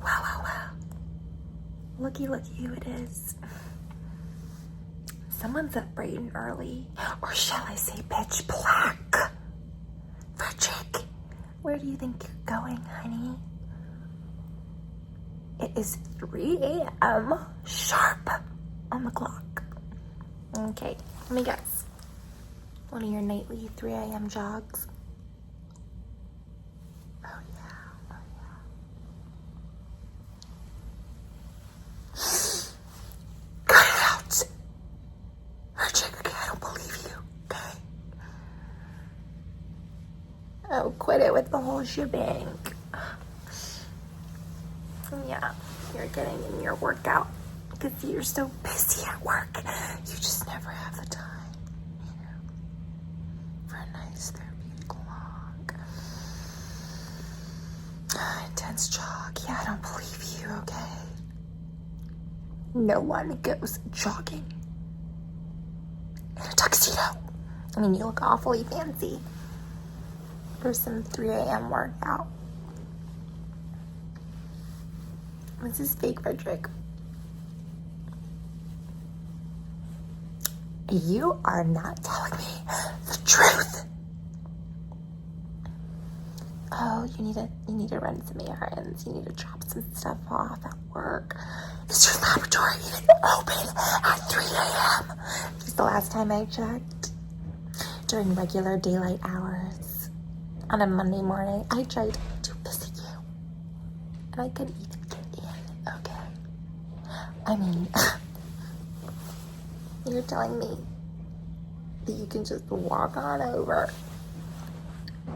Wow. Looky who it is. Someone's up bright and early. Or shall I say pitch black? Frederick, where do you think you're going, honey? It is 3 a.m. sharp on the clock. Okay, let me guess. One of your nightly 3 a.m. jogs? Oh yeah. Cut it out! Frederick, okay, I don't believe you, okay? Oh, quit it with the whole shebang. Yeah, you're getting in your workout because you're so busy at work. You just never have the time, for a nice therapeutic long, intense jog. Yeah, I don't believe you, okay? No one goes jogging in a tuxedo. I mean, you look awfully fancy for some 3 a.m. workout. This is fake, Frederick. You are not telling me the truth. Oh, you need to run some errands. You need to drop some stuff off at work. Is your laboratory even open at 3 a.m.? Because the last time I checked, during regular daylight hours on a Monday morning, I tried to visit you, and I couldn't even get in. Okay. I mean, you're telling me that you can just walk on over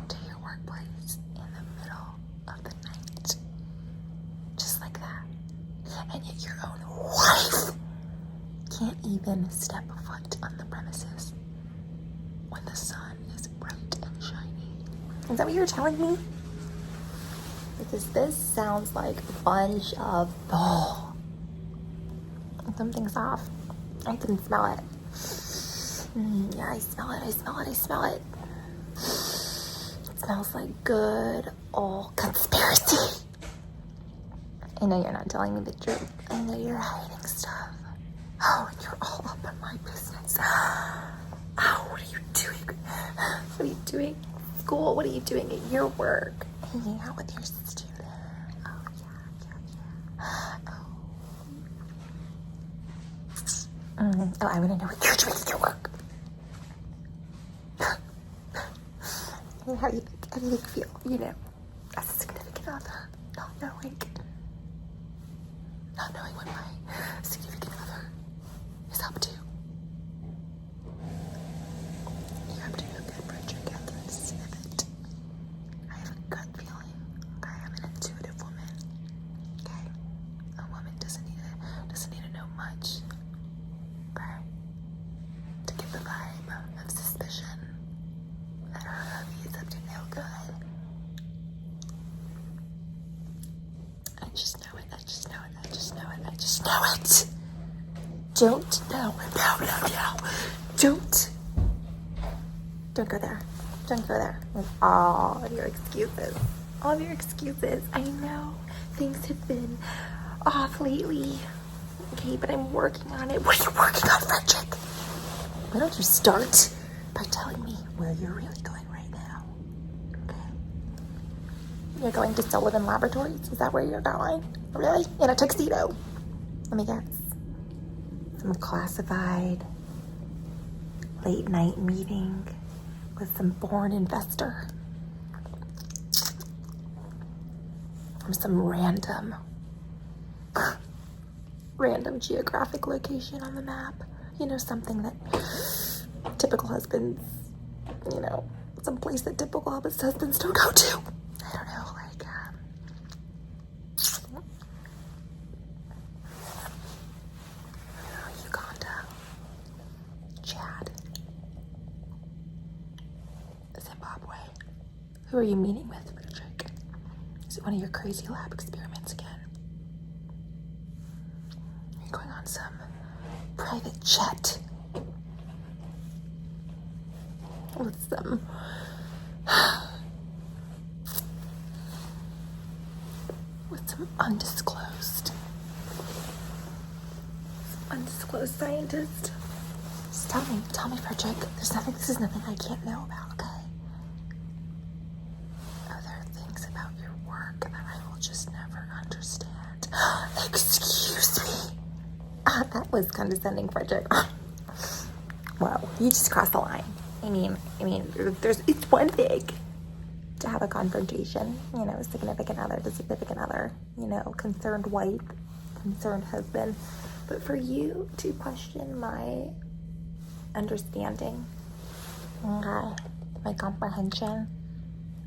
to your workplace in the middle of the night, just like that, and yet your own wife can't even step a foot on the premises when the sun is bright and shiny. Is that what you're telling me? Because this sounds like a bunch of bull. Something's off. I can smell it. Yeah, I smell it. It smells like good old conspiracy. I know you're not telling me the truth. I know you're hiding stuff. Oh, and you're all up in my business. Oh, what are you doing? What are you doing at school? What are you doing at your work? Hanging out with your sister. Oh, yeah. Oh, I want to know what you're doing at your work. How do you think you feel, as a significant other, not knowing what my significant other is up to? You're up to no good, Frederick. I can sniff it. I have a gut feeling. Okay, I'm an intuitive woman. Okay, a woman doesn't need to know much. Okay, to get the vibe of suspicion that her hubby is up to no good. I just know it. Don't go there with all of your excuses. I know things have been off lately. Okay, but I'm working on it. What are you working on, Frederick? Why don't you start by telling me where you're really going right now? Okay. You're going to Sullivan Laboratories? Is that where you're going? Really? In a tuxedo? Let me guess. Some classified late night meeting with some foreign investor from some random geographic location on the map. Something that typical husbands, some place that typical husbands don't go to. I don't know, Uganda, Chad, Zimbabwe. Who are you meeting with, Frederick? Is it one of your crazy lab experiments again? Are you going on some private jet with some undisclosed scientist. Just tell me, Frederick. This is nothing I can't know about, okay? Are there things about your work that I will just never understand? Excuse me. That was condescending, Frederick. Whoa, you just crossed the line. I mean, it's one thing to have a confrontation, significant other to significant other, concerned wife, concerned husband. But for you to question my understanding, my comprehension,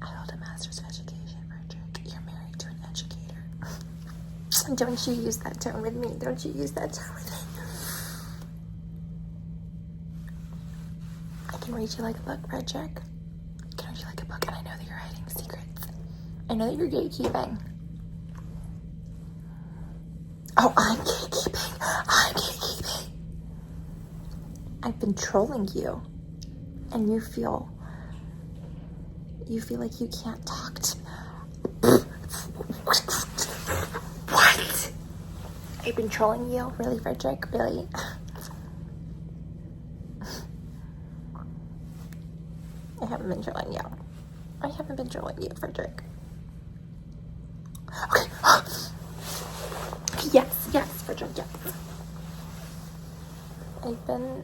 I hold a master's of education, Frederick. You're married to an educator. Don't you use that tone with me. Don't you use that tone with me. I can read you like a book, Frederick. I can read you like a book, and I know that you're hiding secrets. I know that you're gatekeeping. Oh, I'm gatekeeping. I've been trolling you, and you feel like you can't talk to me. What? I've been trolling you? Really, Frederick? Really? I haven't been trolling you. Frederick. Okay. Yes, Frederick, yes. I've been,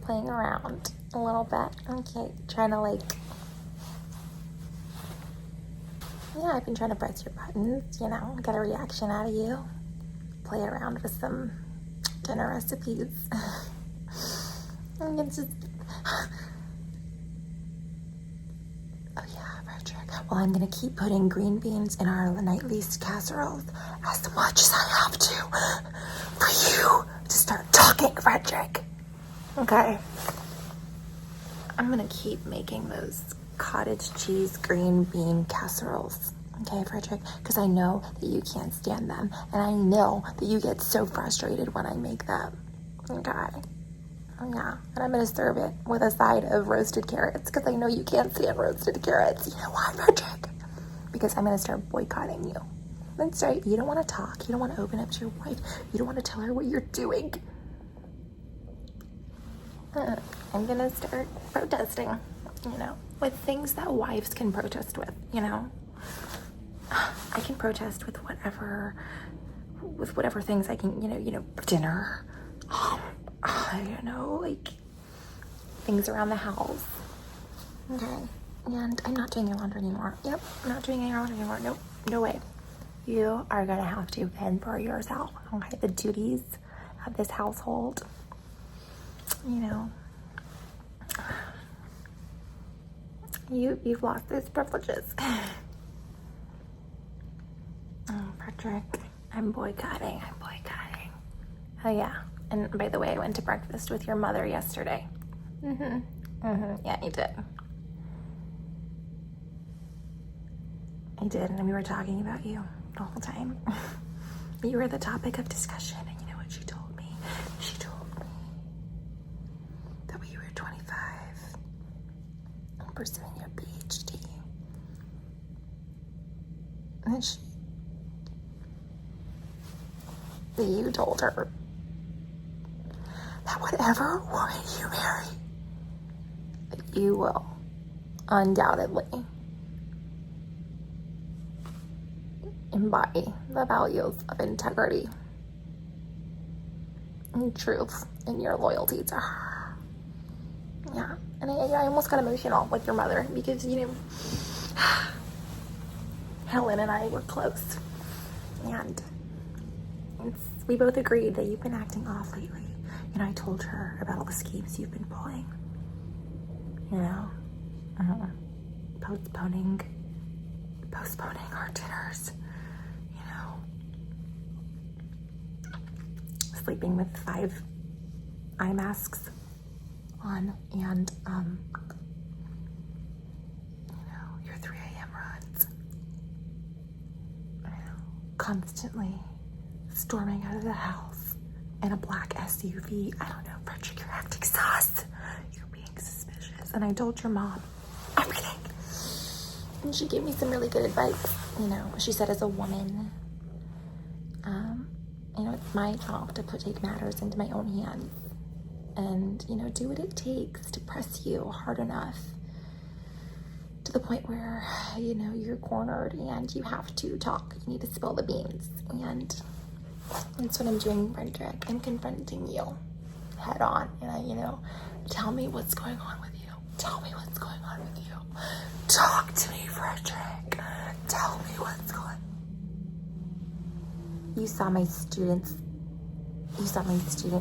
playing around a little bit. Okay, trying to I've been trying to press your buttons, get a reaction out of you. Play around with some dinner recipes. And it's just... Oh yeah, Frederick. Well, I'm gonna keep putting green beans in our nightly casseroles as much as I have to for you to start talking, Frederick. Okay. I'm gonna keep making those cottage cheese green bean casseroles. Okay, Frederick? Because I know that you can't stand them, and I know that you get so frustrated when I make them. Okay. Oh yeah, and I'm gonna serve it with a side of roasted carrots because I know you can't stand roasted carrots. You know why, Frederick? Because I'm gonna start boycotting you. That's right. You don't want to talk. You don't want to open up to your wife. You don't want to tell her what you're doing. I'm gonna start protesting. With things that wives can protest with. I can protest with whatever things I can. Dinner. I don't know, things around the house. Okay. And I'm not doing your laundry anymore. Yep, I'm not doing your laundry anymore. Nope, no way. You are gonna have to fend for yourself. Okay, the duties of this household. You've lost those privileges. Oh, Frederick, I'm boycotting. Oh yeah. And by the way, I went to breakfast with your mother yesterday. Yeah, you did. I did, and we were talking about you the whole time. You were the topic of discussion, and you know what she told me? She told me that when you were 25 and pursuing your PhD, and you told her that whatever woman you marry, that you will undoubtedly embody the values of integrity and truth and your loyalty to her. Yeah, and I almost got emotional with your mother because, Helen and I were close, and we both agreed that you've been acting off lately. I told her about all the schemes you've been pulling. Postponing our dinners. Sleeping with 5 eye masks on, and your 3 a.m. runs. Constantly storming out of the house in a black SUV. I don't know, Frederick, you're acting sus. You're being suspicious. And I told your mom everything. And she gave me some really good advice. You know, she said, as a woman, you know, it's my job to take matters into my own hands and, you know, do what it takes to press you hard enough to the point where, you know, you're cornered and you have to talk. You need to spill the beans. And that's what I'm doing, Frederick. I'm confronting you head on. And you know, tell me what's going on with you. Tell me what's going on with you. Talk to me, Frederick. Tell me what's going on. You saw my student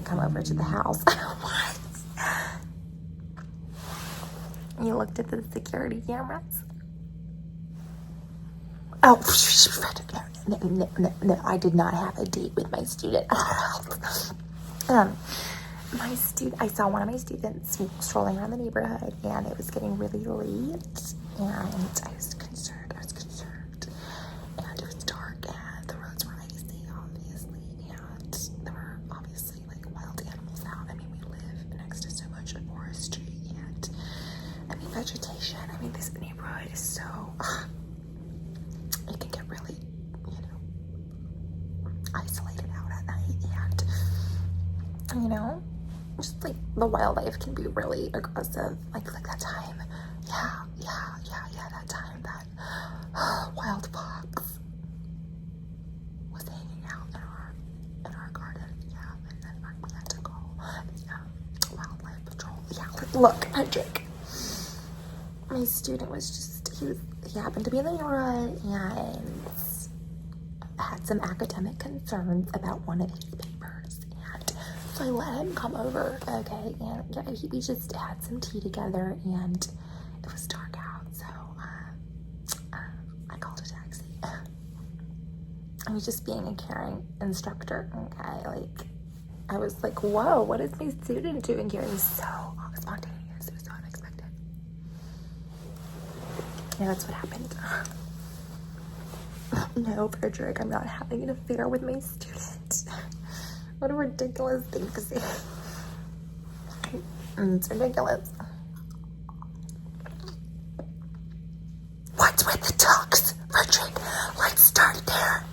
come over to the house. What? You looked at the security cameras? Oh, no, I did not have a date with my student. I saw one of my students strolling around the neighborhood, and it was getting really late, and I was concerned, and it was dark, and the roads were icy, obviously, and there were obviously, like, wild animals out. I mean, we live next to so much forestry, and, I mean, vegetation. I mean, this neighborhood is so, it can get really, you know, isolated out at night, and, you know, just like the wildlife can be really aggressive, like that time, that time that wild fox was hanging out in our garden, and then we had to call wildlife patrol. Look, Hendrik, my student was just he happened to be in the neighborhood and had some academic concerns about one of his papers. So I let him come over, okay, and yeah, we just had some tea together, and it was dark out, so I called a taxi. I was just being a caring instructor, okay, like, I was like, whoa, what is my student doing here? It was so spontaneous, it was so unexpected. Yeah, that's what happened. No, Frederick, I'm not having an affair with my student. What a ridiculous thing to say. It's ridiculous. What's with the talks, Frederick? Let's start there.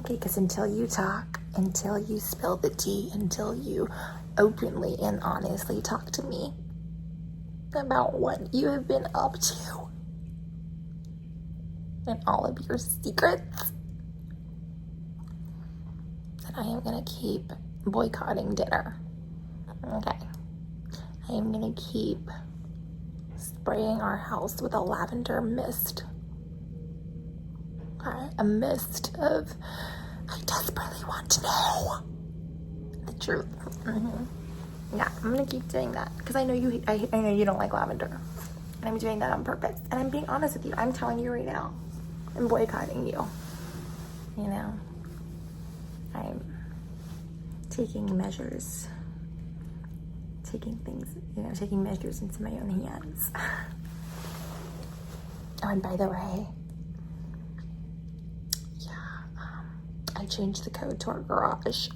Okay, because until you talk, until you spill the tea, until you openly and honestly talk to me about what you have been up to and all of your secrets, I am going to keep boycotting dinner, okay? I am going to keep spraying our house with a lavender mist, okay? A mist of, I desperately want to know the truth. Yeah, I'm going to keep doing that, because I know you don't like lavender, and I'm doing that on purpose, and I'm being honest with you. I'm telling you right now, I'm boycotting you, you know? I'm taking measures, taking measures into my own hands. Oh, and by the way, I changed the code to our garage.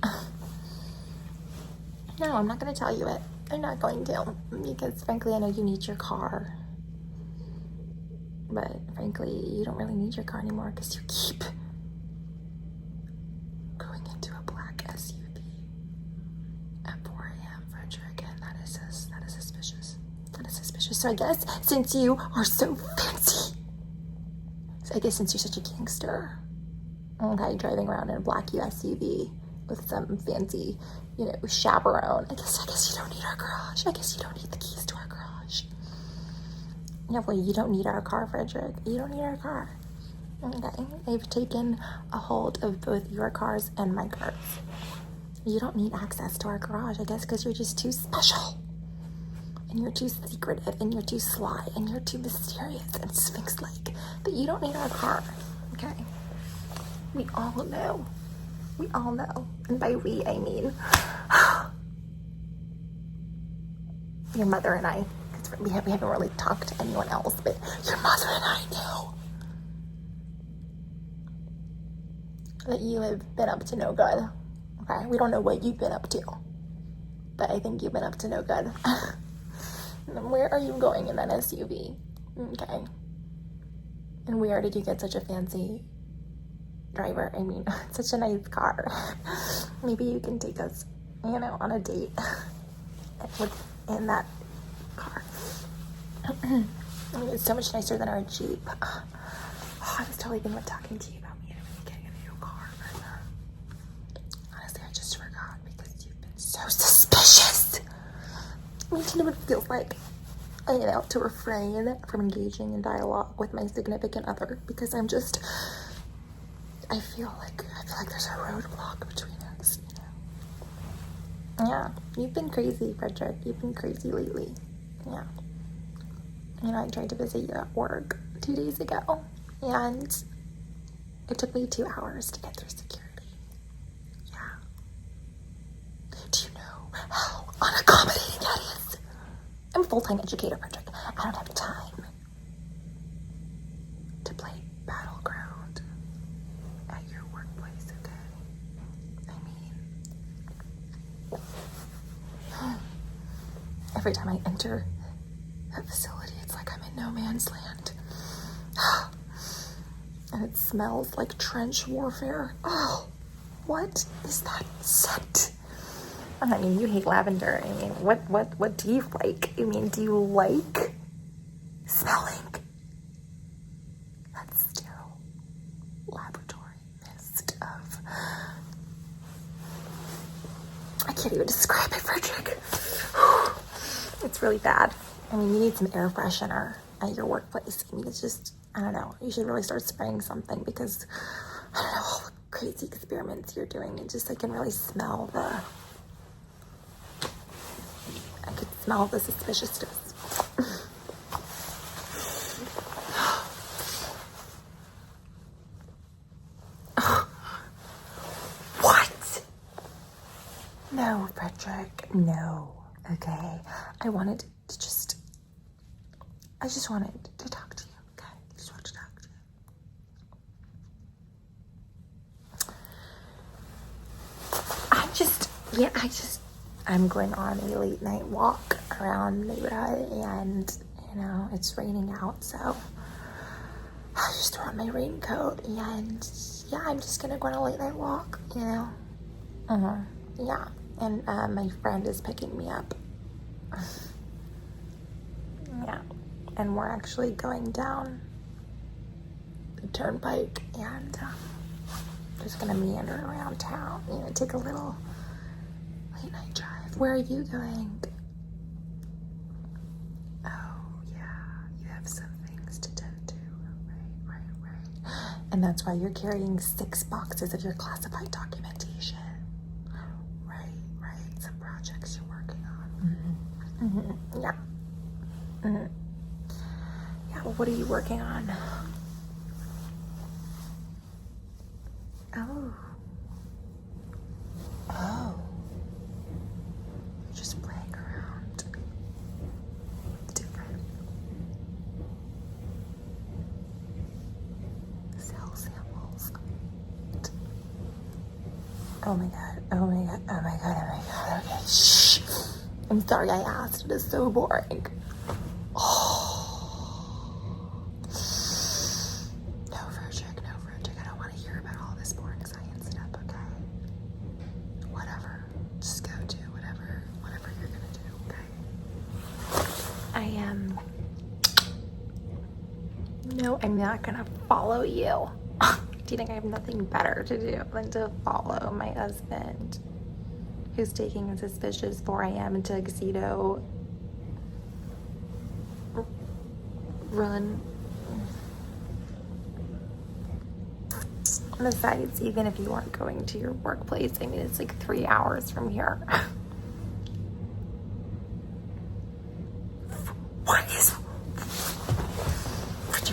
No, I'm not going to tell you it. I'm not going to, because frankly, I know you need your car. But frankly, you don't really need your car anymore, because you keep going into a black SUV at 4 a.m. Frederick, and that is suspicious. That is suspicious. So I guess since you are so fancy, since you're such a gangster, okay, driving around in a black SUV with some fancy, you know, chaperone, I guess you don't need our garage. I guess you don't need the keys to our garage. Yeah, well, you don't need our car, Frederick. You don't need our car. Okay, they've taken a hold of both your cars and my cars. You don't need access to our garage, I guess, because you're just too special. And you're too secretive, and you're too sly, and you're too mysterious and sphinx-like. But you don't need our car, okay? We all know. We all know. And by we, I mean your mother and I. Because we haven't really talked to anyone else, but your mother and I know that you have been up to no good. Okay? We don't know what you've been up to, but I think you've been up to no good. Where are you going in that SUV? Okay. And where did you get such a fancy driver? I mean, such a nice car. Maybe you can take us, you know, on a date in that car. I mean, it's so much nicer than our Jeep. Oh, I was totally thinking of talking to you about me and getting a new car, but honestly, I just forgot because you've been so suspicious. I mean, do you know what it feels like? You know, to refrain from engaging in dialogue with my significant other because I'm just, I feel like there's a roadblock between us, you know? Yeah, you've been crazy, Frederick. You've been crazy lately. Yeah. You know, I tried to visit you at work 2 days ago, and it took me 2 hours to get through security. Yeah. Do you know how unaccommodating that is? I'm a full-time educator, Frederick. I don't have time to play battleground at your workplace, okay? I mean, every time I enter a facility, it's like I'm in no man's land. And it smells like trench warfare. Oh, what is that scent? I mean, you hate lavender. I mean, what do you like? I mean, do you like smelling that sterile laboratory mist of... I can't even describe it, Frederick. It's really bad. I mean, you need some air freshener at your workplace. I mean, it's just, I don't know. You should really start spraying something because, I don't know, all the crazy experiments you're doing. And just, I can really smell I could smell the suspiciousness. What? No, Frederick, no. Okay. I just wanted to talk to you, okay? I just wanted to talk to you. I'm going on a late night walk around the neighborhood and, you know, it's raining out, so I just threw on my raincoat and, yeah, I'm just gonna go on a late night walk, you know? Yeah, and my friend is picking me up. Yeah. And we're actually going down the turnpike and just gonna meander around town, you know, take a little late night drive. Where are you going? Oh, yeah, you have some things to tend to. Right. And that's why you're carrying 6 boxes of your classified documentation. Right. Some projects you're working on. Yeah. Yeah, well, what are you working on? Oh. You're just playing around. Different cell samples. Oh my god. Okay, shh. I'm sorry I asked. It is so boring. No, Frederick, I don't want to hear about all this boring science stuff, okay? Whatever. Just go do whatever you're gonna do, okay? No, I'm not gonna follow you. Do you think I have nothing better to do than to follow my husband, who's taking a suspicious 4 a.m. tuxedo run? Besides, even if you aren't going to your workplace, I mean, it's like 3 hours from here.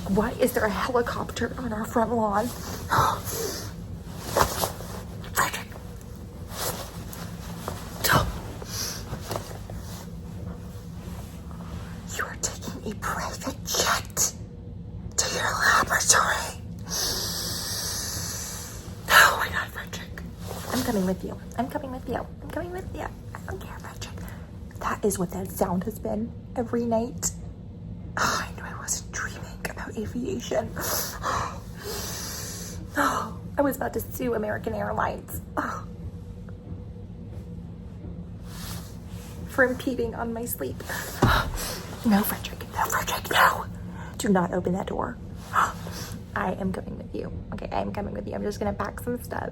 Why is there a helicopter on our front lawn? Frederick. You are taking a private jet to your laboratory. Oh my god, Frederick. I'm coming with you. I don't care, Frederick. That is what that sound has been every night. Oh, I knew I wasn't dreaming about about aviation. I was about to sue American Airlines for impeding on my sleep. No, Frederick. No, Frederick. No. Do not open that door. I am coming with you. Okay, I am coming with you. I'm just gonna pack some stuff.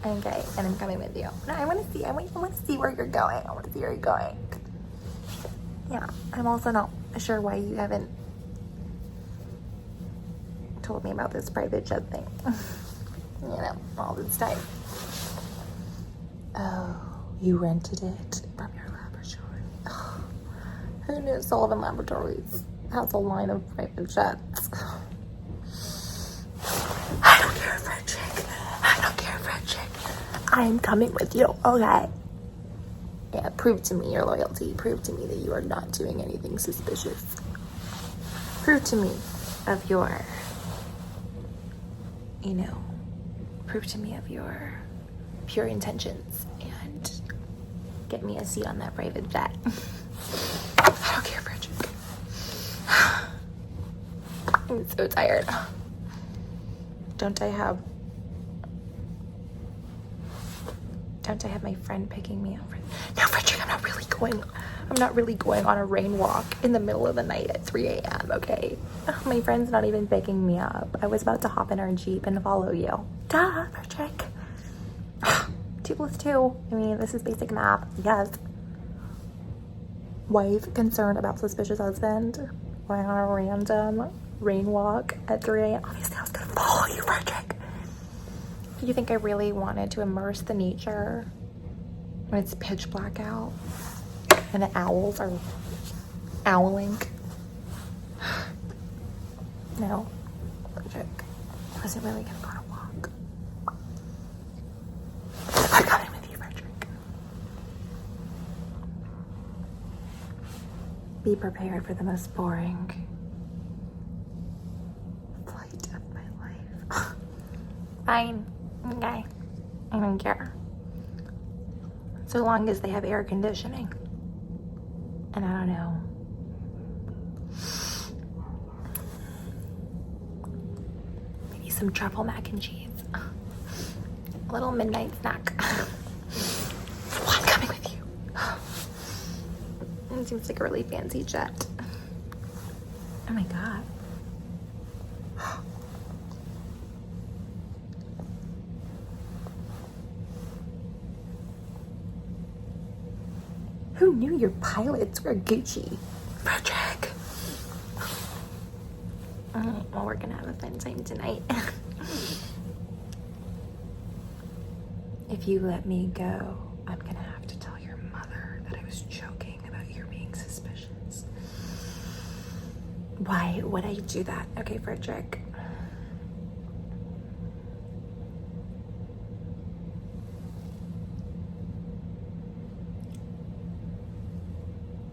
Okay, and I'm coming with you. No, I want to see. I want to see where you're going. I want to see where you're going. Yeah, I'm also not sure why you haven't told me about this private jet thing. You know, all this time. Oh, you rented it from your laboratory. Oh, who knew Sullivan Laboratories has a line of private jets? I don't care, Frederick. I don't care, Frederick. I am coming with you, okay? Yeah, prove to me your loyalty. Prove to me that you are not doing anything suspicious. Prove to me of your, you know, prove to me of your pure intentions and get me a seat on that private jet. I don't care, Frederick. I'm so tired. Don't I have my friend picking me up? No, Frederick, I'm not really going on a rain walk in the middle of the night at 3 a.m., okay? My friend's not even picking me up. I was about to hop in our Jeep and follow you. Duh, Frederick. 2 + 2. I mean, this is basic math. Yes. Wife concerned about suspicious husband going on a random rain walk at 3 a.m. Obviously, I was gonna follow you, Frederick. Do you think I really wanted to immerse the nature when it's pitch black out and the owls are owling? No, Frederick. I wasn't really gonna go on a walk. I'm coming with you, Frederick. Be prepared for the most boring flight of my life. Fine. Okay. I don't care. So long as they have air conditioning. And I don't know. Maybe some truffle mac and cheese. A little midnight snack. I'm coming with you. It seems like a really fancy jet. Oh my god. Who knew your pilots were Gucci? Frederick. Well, we're gonna have a fun time tonight. If you let me go, I'm gonna have to tell your mother that I was joking about your being suspicious. Why would I do that? Okay, Frederick.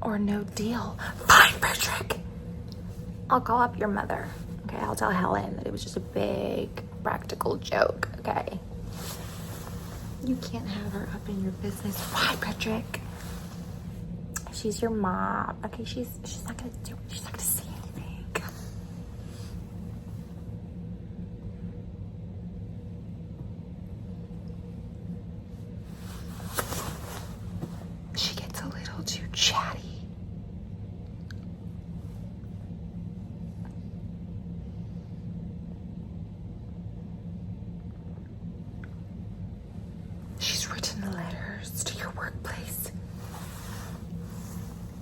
Or no deal. Fine, Frederick. I'll call up your mother. Okay, I'll tell Helen that it was just a big practical joke, okay? You can't have her up in your business. Why, Frederick? She's your mom. Okay, she's not gonna do it. She's not gonna say anything. She gets a little too chatty. She's written letters to your workplace,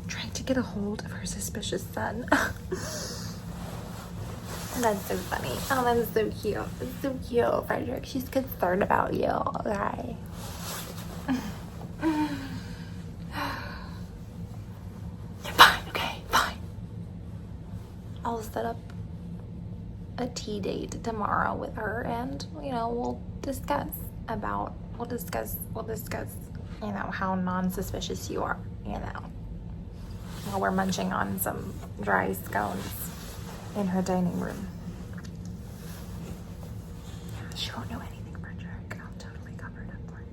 trying to get a hold of her suspicious son. That's so funny. Oh, that is so cute. It's so cute, Frederick. She's concerned about you, okay? Fine, okay, fine. I'll set up a tea date tomorrow with her, and we'll discuss, you know, how non-suspicious you are, while we're munching on some dry scones in her dining room. Yeah, she won't know anything, Frederick. I'll totally cover it up for you.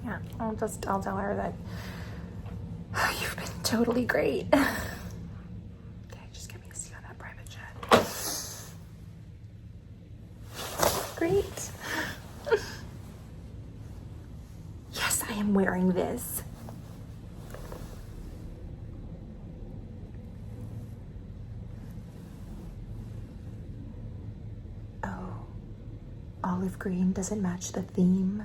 Yeah, I'll tell her that you've been totally great. I am wearing this. Oh, olive green doesn't match the theme.